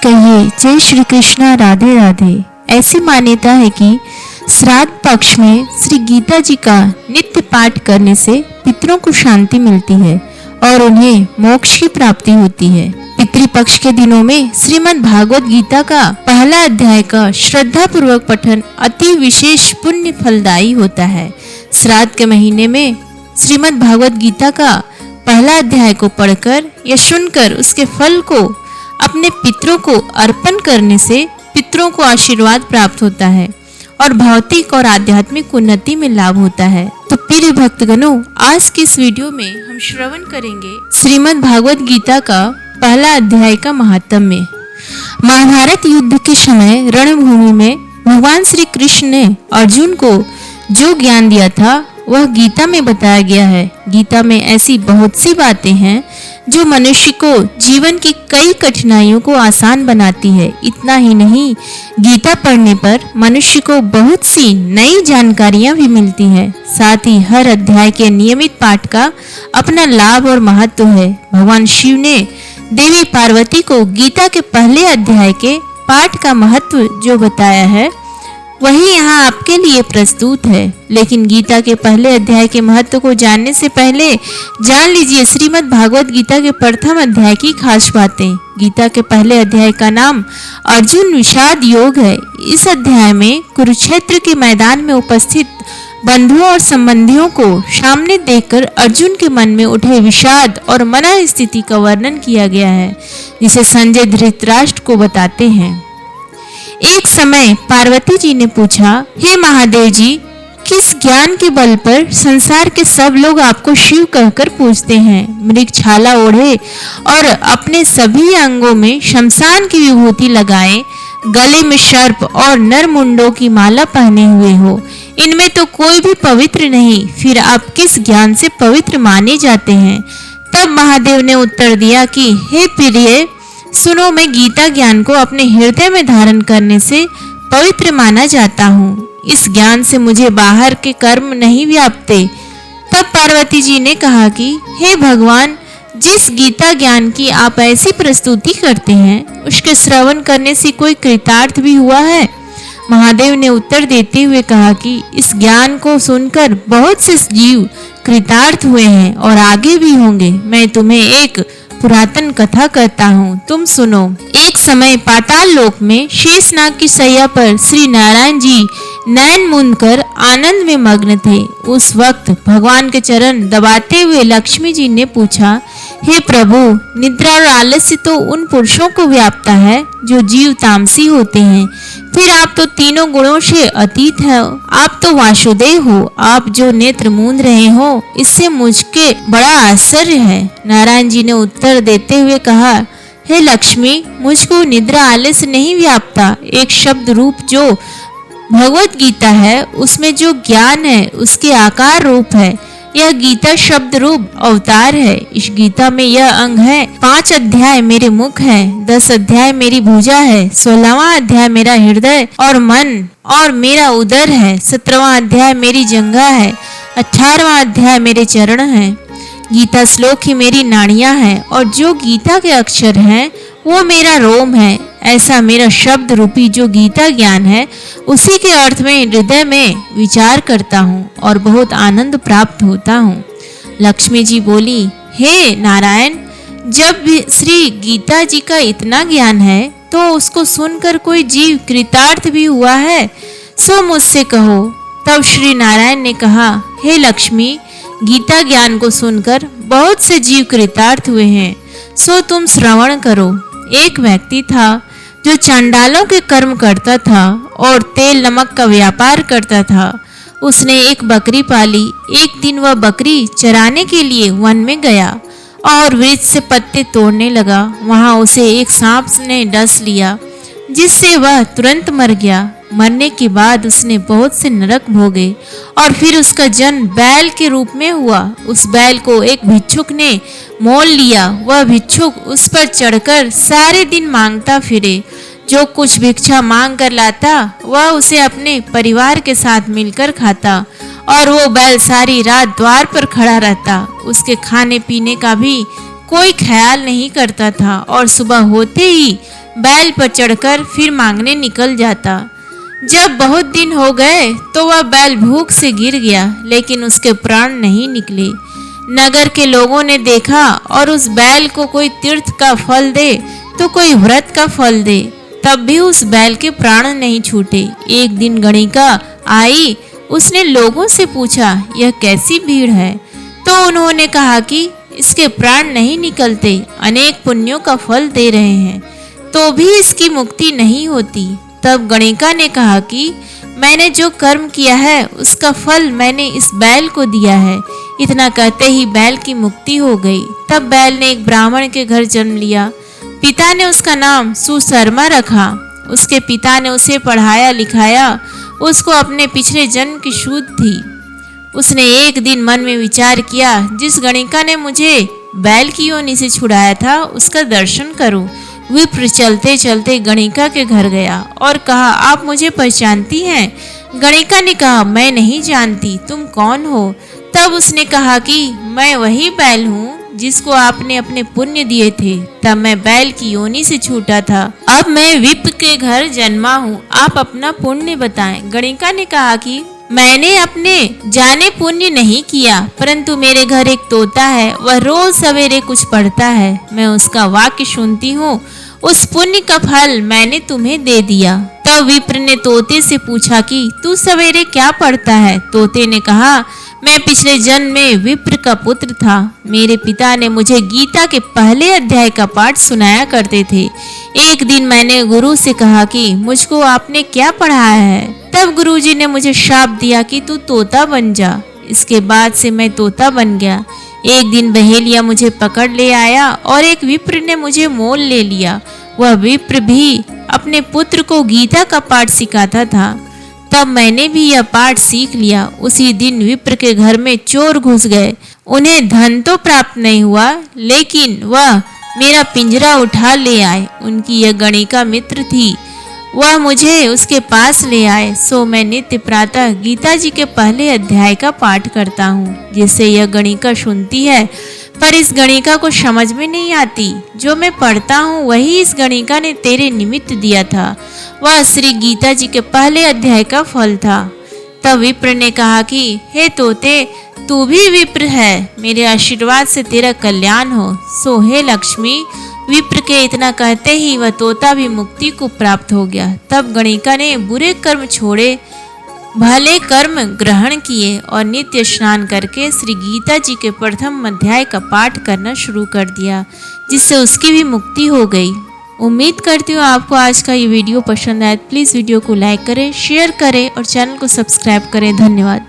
कहिए जय श्री कृष्णा, राधे राधे। ऐसी मान्यता है कि श्राद्ध पक्ष में श्री गीता जी का नित्य पाठ करने से पितरों को शांति मिलती है और उन्हें मोक्ष की प्राप्ति होती है। पितृपक्ष के दिनों में श्रीमद् भागवत गीता का पहला अध्याय का श्रद्धा पूर्वक पठन अति विशेष पुण्य फलदायी होता है। श्राद्ध के महीने में श्रीमद् भागवत गीता का पहला अध्याय को पढ़कर या सुनकर उसके फल को अपने पितरों को अर्पण करने से पितरों को आशीर्वाद प्राप्त होता है और भौतिक और आध्यात्मिक उन्नति में लाभ होता है। तो प्रिय भक्तगणों, आज की इस वीडियो में हम श्रवण करेंगे श्रीमद् भागवत गीता का पहला अध्याय का महात्म्य। महाभारत युद्ध के समय रणभूमि में भगवान श्री कृष्ण ने अर्जुन को जो ज्ञान दिया था वह गीता में बताया गया है। गीता में ऐसी बहुत सी बातें हैं जो मनुष्य को जीवन की कई कठिनाइयों को आसान बनाती है। इतना ही नहीं, गीता पढ़ने पर मनुष्य को बहुत सी नई जानकारियां भी मिलती हैं। साथ ही हर अध्याय के नियमित पाठ का अपना लाभ और महत्व है। भगवान शिव ने देवी पार्वती को गीता के पहले अध्याय के पाठ का महत्व जो बताया है वही यहाँ आपके लिए प्रस्तुत है। लेकिन गीता के पहले अध्याय के महत्व को जानने से पहले जान लीजिए श्रीमद् भागवत गीता के प्रथम अध्याय की खास बातें। गीता के पहले अध्याय का नाम अर्जुन विषाद योग है। इस अध्याय में कुरुक्षेत्र के मैदान में उपस्थित बंधुओं और संबंधियों को सामने देखकर अर्जुन के मन में उठे विषाद और मना स्थिति का वर्णन किया गया है, जिसे संजय धृतराष्ट्र को बताते हैं। एक समय पार्वती जी ने पूछा, हे महादेव जी, किस ज्ञान के बल पर संसार के सब लोग आपको शिव कहकर पूजते हैं? मृग छाला ओढ़े और अपने सभी अंगों में शमशान की विभूति लगाए, गले में सर्प और नर मुंडों की माला पहने हुए हो, इनमें तो कोई भी पवित्र नहीं, फिर आप किस ज्ञान से पवित्र माने जाते हैं? तब महादेव ने उत्तर दिया कि हे प्रिय, सुनो, मैं गीता ज्ञान को अपने हृदय में धारण करने से पवित्र माना जाता हूँ। इस ज्ञान से मुझे बाहर के कर्म नहीं व्यापते। तब पार्वती जी ने कहा कि हे भगवान, जिस गीता ज्ञान की आप ऐसी प्रस्तुति करते हैं उसके श्रवण करने से कोई कृतार्थ भी हुआ है? महादेव ने उत्तर देते हुए कहा कि इस ज्ञान को सुनकर बहुत से जीव कृतार्थ हुए हैं और आगे भी होंगे। मैं तुम्हें एक पुरातन कथा कहता हूँ, तुम सुनो। एक समय पाताल लोक में शेषनाग की शैया पर श्री नारायण जी नैन मूंद कर आनंद में मग्न थे। उस वक्त भगवान के चरण दबाते हुए लक्ष्मी जी ने पूछा, हे प्रभु, निद्रा और आलस्य तो उन पुरुषों को व्यापता है जो जीव तामसी होते हैं, फिर आप तो तीनों गुणों से अतीत है। आप तो वासुदेव हो, आप जो नेत्र मूंद रहे हो, इससे मुझके बड़ा आश्चर्य है। नारायण जी ने उत्तर देते हुए कहा, हे लक्ष्मी, मुझको निद्रा आलस्य नहीं व्यापता। एक शब्द रूप जो भगवत गीता है उसमें जो ज्ञान है उसके आकार रूप है। यह गीता शब्द रूप अवतार है। इस गीता में यह अंग है, 5 अध्याय मेरे मुख है, 10 अध्याय मेरी भुजा है, 16वां अध्याय मेरा हृदय और मन और मेरा उदर है, 17वां अध्याय मेरी जंघा है, 18वां अध्याय मेरे चरण है। गीता श्लोक ही मेरी नाड़ियां हैं और जो गीता के अक्षर हैं वो मेरा रोम है। ऐसा मेरा शब्द रूपी जो गीता ज्ञान है उसी के अर्थ में हृदय में विचार करता हूँ और बहुत आनंद प्राप्त होता हूँ। लक्ष्मी जी बोली, हे नारायण, जब भी श्री गीता जी का इतना ज्ञान है तो उसको सुनकर कोई जीव कृतार्थ भी हुआ है, सो मुझसे कहो। तब श्री नारायण ने कहा, हे लक्ष्मी, गीता ज्ञान को सुनकर बहुत से जीव कृतार्थ हुए हैं, सो तुम श्रवण करो। एक व्यक्ति था जो चांडालों के कर्म करता था और तेल नमक का व्यापार करता था। उसने एक बकरी पाली। एक दिन वह बकरी चराने के लिए वन में गया और वृक्ष से पत्ते तोड़ने लगा। वहां उसे एक सांप ने डस लिया, जिससे वह तुरंत मर गया। मरने के बाद उसने बहुत से नरक भोगे और फिर उसका जन्म बैल के रूप में हुआ। उस बैल को एक भिक्षुक ने मोल लिया। वह भिक्षुक उस पर चढ़कर सारे दिन मांगता फिरे। जो कुछ भिक्षा मांग कर लाता वह उसे अपने परिवार के साथ मिलकर खाता और वो बैल सारी रात द्वार पर खड़ा रहता। उसके खाने पीने का भी कोई ख्याल नहीं करता था और सुबह होते ही बैल पर चढ़कर फिर मांगने निकल जाता। जब बहुत दिन हो गए तो वह बैल भूख से गिर गया, लेकिन उसके प्राण नहीं निकले। नगर के लोगों ने देखा और उस बैल को कोई तीर्थ का फल दे तो कोई व्रत का फल दे, तब भी उस बैल के प्राण नहीं छूटे। एक दिन गणिका आई, उसने लोगों से पूछा यह कैसी भीड़ है, तो उन्होंने कहा कि इसके प्राण नहीं निकलते, अनेक पुण्यों का फल दे रहे हैं तो भी इसकी मुक्ति नहीं होती। तब गणिका ने कहा कि मैंने जो कर्म किया है उसका फल मैंने इस बैल को दिया है। इतना कहते ही बैल की मुक्ति हो गई। तब बैल ने एक ब्राह्मण के घर जन्म लिया। पिता ने उसका नाम सुशर्मा रखा। उसके पिता ने उसे पढ़ाया लिखाया। उसको अपने पिछले जन्म की सूझ थी। उसने एक दिन मन में विचार किया, जिस गणिका ने मुझे बैल की योनि से छुड़ाया था उसका दर्शन करूं। विप्र चलते चलते गणिका के घर गया और कहा, आप मुझे पहचानती हैं? गणिका ने कहा, मैं नहीं जानती, तुम कौन हो? तब उसने कहा कि मैं वही बैल हूँ जिसको आपने अपने पुण्य दिए थे, तब मैं बैल की योनि से छूटा था। अब मैं विप्र के घर जन्मा हूँ, आप अपना पुण्य बताएं। गणिका ने कहा कि मैंने अपने जाने पुण्य नहीं किया, परंतु मेरे घर एक तोता है, वह रोज सवेरे कुछ पढ़ता है, मैं उसका वाक्य सुनती हूँ, उस पुण्य का फल मैंने तुम्हें दे दिया। तब विप्र ने तोते से पूछा कि तू सवेरे क्या पढ़ता है? तोते ने कहा, मैं पिछले जन्म में विप्र का पुत्र था। मेरे पिता ने मुझे गीता के पहले अध्याय का पाठ सुनाया करते थे। एक दिन मैंने गुरु से कहा कि मुझको आपने क्या पढ़ाया है? तब गुरुजी ने मुझे शाप दिया कि तू तोता बन जा। इसके बाद से मैं तोता बन गया। एक दिन बहेलिया मुझे पकड़ ले आया और एक विप्र ने मुझे मोल ले लिया। वह विप्र भी अपने पुत्र को गीता का पाठ सिखाता था। तब मैंने भी यह पाठ सीख लिया। उसी दिन विप्र के घर में चोर घुस गए। उन्हें धन तो प्राप्त नहीं हुआ, लेकिन वह मेरा पिंजरा उठा ले आए। उनकी यह गणिका मित्र थी। वह मुझे उसके पास ले आए, सो मैं नित्य प्रातः गीता जी के पहले अध्याय का पाठ करता हूँ, जिससे यह गणिका सुनती है, पर इस गणिका को समझ में नहीं आती। जो मैं पढ़ता हूँ वही इस गणिका ने तेरे निमित्त दिया था। वह श्री गीता जी के पहले अध्याय का फल था। तब विप्र ने कहा कि हे तोते, तू भी विप्र है, मेरे आशीर्वाद से तेरा कल्याण हो। सो हे लक्ष्मी। विप्र के इतना कहते ही वह तोता भी मुक्ति को प्राप्त हो गया। तब गणिका ने बुरे कर्म छोड़े, भले कर्म ग्रहण किए और नित्य स्नान करके श्री गीता जी के प्रथम अध्याय का पाठ करना शुरू कर दिया, जिससे उसकी भी मुक्ति हो गई। उम्मीद करती हूँ आपको आज का ये वीडियो पसंद आए। प्लीज़ वीडियो को लाइक करें, शेयर करें और चैनल को सब्सक्राइब करें। धन्यवाद।